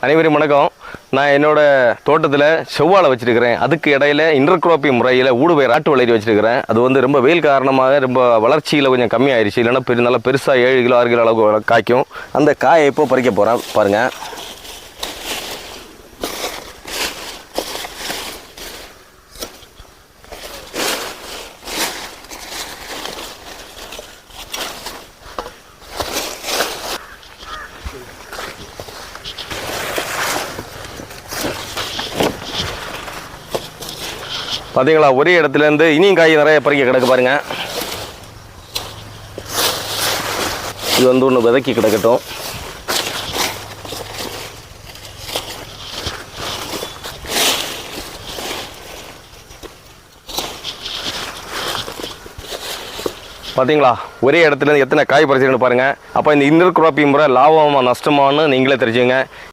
அனைவரும் வணக்கம். நான் என்னோட தோட்டத்தில் செவ்வாழை வச்சுருக்கிறேன். அதுக்கு இடையில இன்டர்க்ராப்பிங் முறையில் ஊடுபயிர் ஆட்டு வளரி வச்சுருக்கிறேன். அது வந்து ரொம்ப வெயில் காரணமாக ரொம்ப வளர்ச்சியில் கொஞ்சம் கம்மியாயிருச்சு. இல்லைன்னா நல்லா பெருசாக 7 கிலோ 6 கிலோ அளவுக்கு காய்க்கும். அந்த காயை எப்போ பறிக்க போகிறேன் பாருங்கள். பார்த்தீங்களா, ஒரே இடத்துலேருந்து இனியும் காய் நிறைய பறிக்க கிடக்கு பாருங்கள். இது வந்து ஒன்று விதைக்கி கிடக்கட்டும். பார்த்தீங்களா, ஒரே இடத்துலேருந்து எத்தனை காய் பறிச்சிருக்குன்னு பாருங்கள். அப்போ இந்த இன்டர்க்ராப்பிங் முறை லாபமாக நஷ்டமானு நீங்களே தெரிஞ்சுங்க.